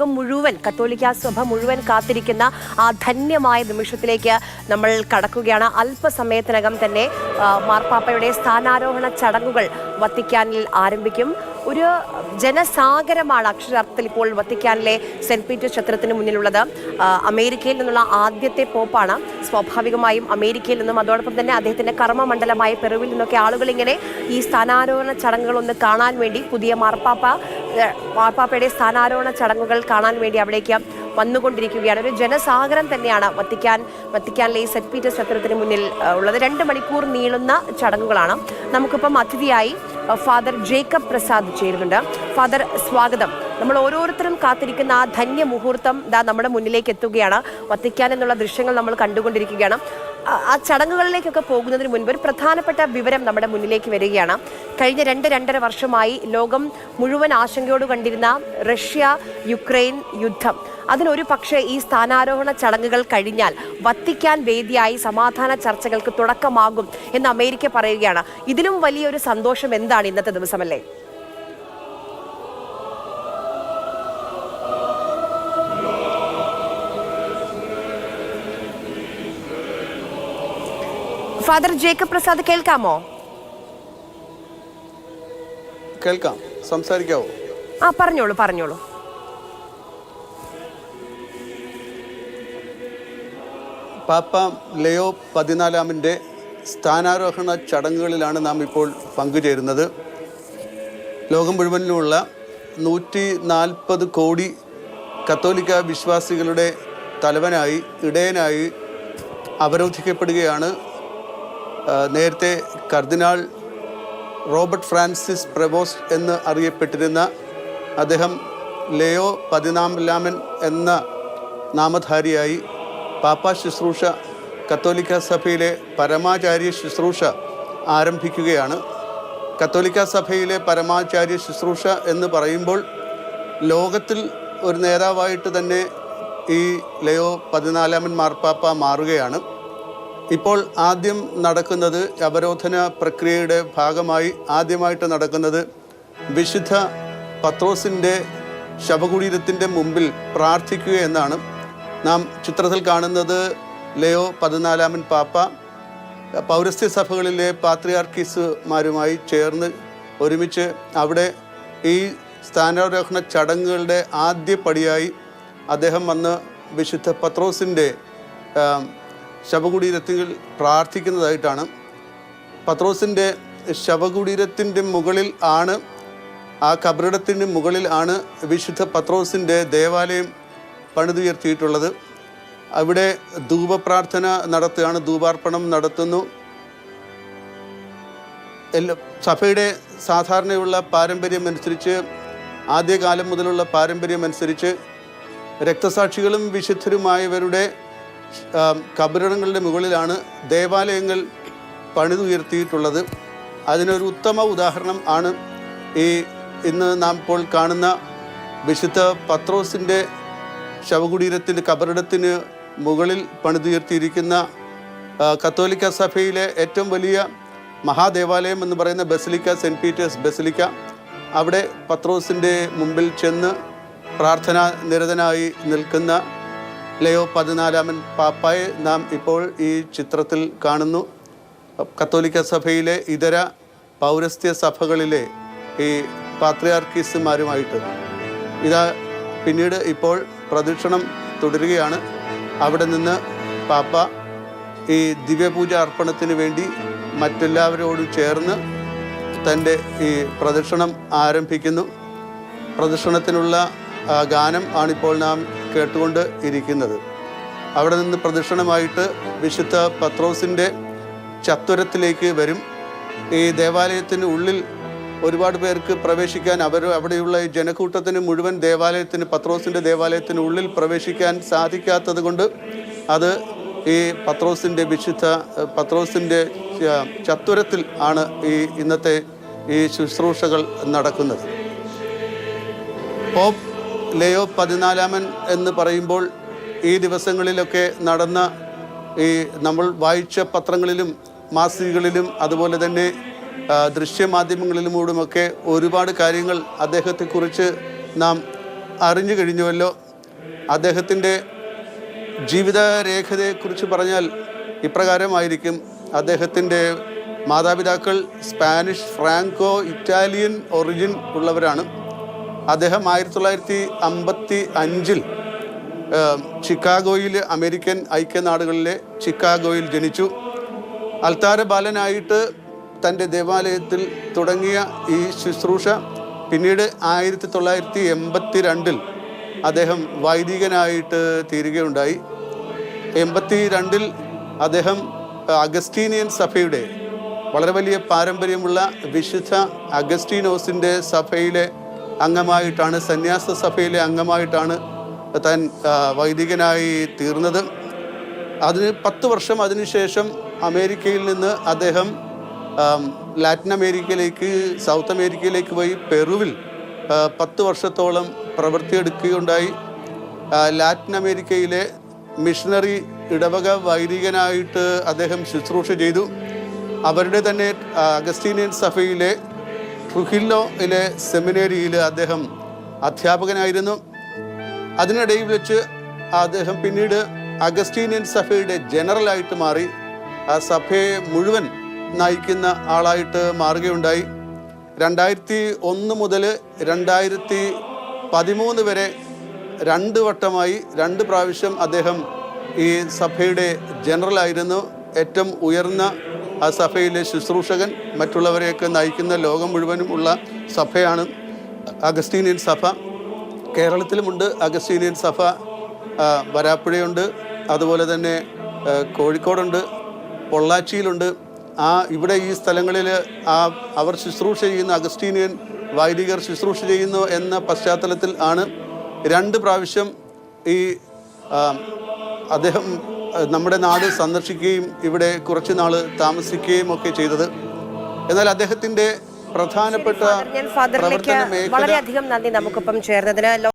ലോകം മുഴുവൻ, കത്തോലിക്ക സഭ മുഴുവൻ കാത്തിരിക്കുന്ന ആ ധന്യമായ നിമിഷത്തിലേക്ക് നമ്മൾ കടക്കുകയാണ്. അല്പസമയത്തിനകം തന്നെ മാർപ്പാപ്പയുടെ സ്ഥാനാരോഹണ ചടങ്ങുകൾ വത്തിക്കാനിൽ ആരംഭിക്കും. ഒരു ജനസാഗരമാണ് അക്ഷരാർത്ഥത്തിൽ ഇപ്പോൾ വത്തിക്കാനിലെ സെന്റ് പീറ്റേഴ്സ് ക്ഷേത്രത്തിന് മുന്നിലുള്ളത്. അമേരിക്കയിൽ നിന്നുള്ള ആദ്യത്തെ പോപ്പാണ്. സ്വാഭാവികമായും അമേരിക്കയിൽ നിന്നും അതോടൊപ്പം തന്നെ അദ്ദേഹത്തിന്റെ കർമ്മമണ്ഡലമായ പെറുവിൽ നിന്നൊക്കെ ആളുകൾ ഇങ്ങനെ ഈ സ്ഥാനാരോഹണ ചടങ്ങുകളൊന്ന് കാണാൻ വേണ്ടി, പുതിയ മാർപ്പാപ്പയുടെ സ്ഥാനാരോഹണ ചടങ്ങുകൾ കാണാൻ വേണ്ടി അവിടേക്ക് വന്നുകൊണ്ടിരിക്കുകയാണ്. ഒരു ജനസാഗരം തന്നെയാണ് വത്തിക്കാനിലെ ഈ സെന്റ് പീറ്റേഴ്സ് ക്ഷേത്രത്തിന് മുന്നിൽ ഉള്ളത്. 2 മണിക്കൂർ നീളുന്ന ചടങ്ങുകളാണ്. നമുക്കിപ്പം അതിഥിയായി ഫാദർ ജേക്കബ് പ്രസാദ് ചേരുന്നുണ്ട്. ഫാദർ, സ്വാഗതം. നമ്മൾ ഓരോരുത്തരും കാത്തിരിക്കുന്ന ആ ധന്യ മുഹൂർത്തം നമ്മുടെ മുന്നിലേക്ക് എത്തുകയാണ്. വത്തിക്കാൻ എന്നുള്ള ദൃശ്യങ്ങൾ നമ്മൾ കണ്ടുകൊണ്ടിരിക്കുകയാണ്. ആ ചടങ്ങുകളിലേക്കൊക്കെ പോകുന്നതിന് മുൻപ് ഒരു പ്രധാനപ്പെട്ട വിവരം നമ്മുടെ മുന്നിലേക്ക് വരികയാണ്. കഴിഞ്ഞ 2-2.5 വർഷമായി ലോകം മുഴുവൻ ആശങ്കയോട് കണ്ടിരുന്ന റഷ്യ-യുക്രൈൻ യുദ്ധം, അതിനൊരു പക്ഷേ ഈ സ്ഥാനാരോഹണ ചടങ്ങുകൾ കഴിഞ്ഞാൽ വത്തിക്കാൻ വേദിയായി സമാധാന ചർച്ചകൾക്ക് തുടക്കമാകും എന്ന് അമേരിക്ക പറയുകയാണ്. ഇതിലും വലിയൊരു സന്തോഷം എന്താണ് ഇന്നത്തെ ദിവസമല്ലേ? ഫാദർ ജേക്കബ് പ്രസാദ്, കേൾക്കാമോ? കേൾക്കാം, സംസാരിക്കാവോ? പറഞ്ഞോളൂ. പാപ്പ ലിയോ 14 സ്ഥാനാരോഹണ ചടങ്ങുകളിലാണ് നാം ഇപ്പോൾ പങ്കുചേരുന്നത്. ലോകം മുഴുവനിലുമുള്ള 140 കോടി കത്തോലിക്ക വിശ്വാസികളുടെ തലവനായി, ഇടയനായി അവരോധിക്കപ്പെടുകയാണ് നേരത്തെ കർദിനാൾ റോബർട്ട് ഫ്രാൻസിസ് പ്രവോസ്റ്റ് എന്ന് അറിയപ്പെട്ടിരുന്ന അദ്ദേഹം ലിയോ 14 എന്ന നാമധാരിയായി പാപ്പാ ശുശ്രൂഷ, കത്തോലിക്ക സഭയിലെ പരമാചാര്യ ശുശ്രൂഷ ആരംഭിക്കുകയാണ്. കത്തോലിക്ക സഭയിലെ പരമാചാര്യ ശുശ്രൂഷ എന്ന് പറയുമ്പോൾ ലോകത്തിൽ ഒരു നേതാവായിട്ട് തന്നെ ഈ ലിയോ 14 മാർപ്പാപ്പ മാറുകയാണ്. ഇപ്പോൾ ആദ്യം നടക്കുന്നത്, അവരോധന പ്രക്രിയയുടെ ഭാഗമായി ആദ്യമായിട്ട് നടക്കുന്നത്, വിശുദ്ധ പത്രോസിൻ്റെ ശവകുടീരത്തിൻ്റെ മുമ്പിൽ പ്രാർത്ഥിക്കുക എന്നാണ്. നാം ചിത്രത്തിൽ കാണുന്നത് ലിയോ 14 പാപ്പ പൗരസ്ത്യ സഭകളിലെ പാത്രിയാർക്കീസുമാരുമായി ചേർന്ന് ഒരുമിച്ച് അവിടെ ഈ സ്ഥാനാരോഹണ ചടങ്ങുകളുടെ ആദ്യ പടിയായി അദ്ദേഹം വന്ന് വിശുദ്ധ പത്രോസിൻ്റെ ശവകുടീരത്തിൽ പ്രാർത്ഥിക്കുന്നതായിട്ടാണ്. പത്രോസിൻ്റെ ശവകുടീരത്തിൻ്റെ മുകളിൽ ആണ്, ആ കബറിടത്തിൻ്റെ മുകളിൽ ആണ് വിശുദ്ധ പത്രോസിൻ്റെ ദേവാലയം പണിതുയർത്തിയിട്ടുള്ളത്. അവിടെ ധൂപപ്രാർത്ഥന നടത്തുകയാണ്, ധൂപാർപ്പണം നടത്തുന്നു. സഭയുടെ സാധാരണയുള്ള പാരമ്പര്യമനുസരിച്ച്, ആദ്യകാലം മുതലുള്ള പാരമ്പര്യമനുസരിച്ച് രക്തസാക്ഷികളും വിശുദ്ധരുമായവരുടെ കബറിടങ്ങളുടെ മുകളിലാണ് ദേവാലയങ്ങൾ പണിതുയർത്തിയിട്ടുള്ളത്. അതിനൊരു ഉത്തമ ഉദാഹരണം ആണ് ഇന്ന് നാം ഇപ്പോൾ കാണുന്ന വിശുദ്ധ പത്രോസിൻ്റെ ശവകുടീരത്തിൻ്റെ കബറിടത്തിന് മുകളിൽ പണിതുയർത്തിയിരിക്കുന്ന കത്തോലിക്ക സഭയിലെ ഏറ്റവും വലിയ മഹാദേവാലയം എന്ന് പറയുന്ന ബസിലിക്ക, സെൻറ്റ് പീറ്റേഴ്സ് ബസിലിക്ക. അവിടെ പത്രോസിൻ്റെ മുമ്പിൽ ചെന്ന് പ്രാർത്ഥനാ നിരതനായി നിൽക്കുന്ന ലിയോ 14 പാപ്പായെ നാം ഇപ്പോൾ ഈ ചിത്രത്തിൽ കാണുന്നു. കത്തോലിക്ക സഭയിലെ ഇതര പൗരസ്ത്യ സഭകളിലെ ഈ പാത്രിയാർക്കീസുമാരുമായിട്ട് പിന്നീട് ഇപ്പോൾ പ്രദക്ഷിണം തുടരുകയാണ്. അവിടെ നിന്ന് പാപ്പ ഈ ദിവ്യപൂജ അർപ്പണത്തിന് വേണ്ടി മറ്റെല്ലാവരോടും ചേർന്ന് തൻ്റെ ഈ പ്രദക്ഷിണം ആരംഭിക്കുന്നു. പ്രദക്ഷിണത്തിനുള്ള ഗാനം ആണിപ്പോൾ നാം കേട്ടുകൊണ്ട് ഇരിക്കുന്നത്. അവിടെ നിന്ന് പ്രദക്ഷിണമായിട്ട് വിശുദ്ധ പത്രോസിൻ്റെ ചത്വരത്തിലേക്ക് വരും. ഈ ദേവാലയത്തിന് ഉള്ളിൽ ഒരുപാട് പേർക്ക് പ്രവേശിക്കാൻ, അവിടെയുള്ള ഈ ജനക്കൂട്ടത്തിന് മുഴുവൻ പത്രോസിൻ്റെ ദേവാലയത്തിന് ഉള്ളിൽ പ്രവേശിക്കാൻ സാധിക്കാത്തത് കൊണ്ട് അത് ഈ പത്രോസിൻ്റെ ചത്വരത്തിൽ ആണ് ഇന്നത്തെ ഈ ശുശ്രൂഷകൾ നടക്കുന്നത്. പോപ്പ് ലിയോ 14 എന്ന് പറയുമ്പോൾ ഈ ദിവസങ്ങളിലൊക്കെ നടന്ന നമ്മൾ വായിച്ച പത്രങ്ങളിലും മാസികകളിലും അതുപോലെ തന്നെ ദൃശ്യമാധ്യമങ്ങളിലൂടെയുമൊക്കെ ഒരുപാട് കാര്യങ്ങൾ അദ്ദേഹത്തെക്കുറിച്ച് നാം അറിഞ്ഞു കഴിഞ്ഞുവല്ലോ. അദ്ദേഹത്തിൻ്റെ ജീവിതരേഖയെക്കുറിച്ച് പറഞ്ഞാൽ ഇപ്രകാരമായിരിക്കും. അദ്ദേഹത്തിൻ്റെ മാതാപിതാക്കൾ സ്പാനിഷ്, ഫ്രാങ്കോ ഇറ്റാലിയൻ ഒറിജിൻ ഉള്ളവരാണ്. അദ്ദേഹം 1955 ചിക്കാഗോയിൽ, അമേരിക്കൻ ഐക്യനാടുകളിലെ ചിക്കാഗോയിൽ ജനിച്ചു. അൾത്താര ബാലനായിട്ട് തൻ്റെ ദേവാലയത്തിൽ തുടങ്ങിയ ഈ ശുശ്രൂഷ പിന്നീട് 1982 അദ്ദേഹം വൈദികനായിട്ട് തീരുകയുണ്ടായി. 82 അദ്ദേഹം അഗസ്റ്റീനിയൻ സഭയുടെ വളരെ വലിയ പാരമ്പര്യമുള്ള വിശുദ്ധ അഗസ്റ്റീനോസിൻ്റെ സഭയിലെ അംഗമായിട്ടാണ്, സന്യാസ സഭയിലെ അംഗമായിട്ടാണ് താൻ വൈദികനായി തീർന്നത്. 10 വർഷം അതിനുശേഷം അമേരിക്കയിൽ നിന്ന് അദ്ദേഹം ലാറ്റിൻ അമേരിക്കയിലേക്ക്, സൗത്ത് അമേരിക്കയിലേക്ക് പോയി പെറുവിൽ 10 വർഷത്തോളം പ്രവൃത്തിയെടുക്കുകയുണ്ടായി. ലാറ്റിൻ അമേരിക്കയിലെ മിഷണറി ഇടവക വൈദികനായിട്ട് അദ്ദേഹം ശുശ്രൂഷ ചെയ്തു. അവരുടെ തന്നെ അഗസ്റ്റീനിയൻ സഭയിലെ ട്രുഹില്ലോയിലെ സെമിനേരിയിൽ അദ്ദേഹം അധ്യാപകനായിരുന്നു. അതിനിടയിൽ വെച്ച് അദ്ദേഹം പിന്നീട് അഗസ്റ്റീനിയൻ സഭയുടെ ജനറലായിട്ട് മാറി. ആ സഭയെ മുഴുവൻ നയിക്കുന്ന ആളായിട്ട് മാറുകയുണ്ടായി. 2001 മുതൽ 2013 വരെ 2 വട്ടമായി 2 പ്രാവശ്യം അദ്ദേഹം ഈ സഭയുടെ ജനറലായിരുന്നു. ഏറ്റവും ഉയർന്ന ആ സഭയിലെ ശുശ്രൂഷകൻ, മറ്റുള്ളവരെയൊക്കെ നയിക്കുന്ന ലോകം മുഴുവനും ഉള്ള സഭയാണ് അഗസ്റ്റീനിയൻ സഭ. കേരളത്തിലുമുണ്ട് അഗസ്റ്റീനിയൻ സഭ. വരാപ്പുഴയുണ്ട്, അതുപോലെ തന്നെ കോഴിക്കോടുണ്ട്, പൊള്ളാച്ചിയിലുണ്ട്. ഇവിടെ ഈ സ്ഥലങ്ങളിൽ അവർ ശുശ്രൂഷ ചെയ്യുന്ന അഗസ്റ്റീനിയൻ വൈദികർ ശുശ്രൂഷ ചെയ്യുന്നു എന്ന പശ്ചാത്തലത്തിൽ ആണ് 2 പ്രാവശ്യം ഈ അദ്ദേഹം നമ്മുടെ നാട് സന്ദർശിക്കുകയും ഇവിടെ കുറച്ച് നാൾ താമസിക്കുകയും ഒക്കെ ചെയ്തത്. എന്നാൽ അദ്ദേഹത്തിൻ്റെ പ്രധാനപ്പെട്ട വളരെയധികം നന്ദി നമുക്കൊപ്പം ചേർന്നതിന്.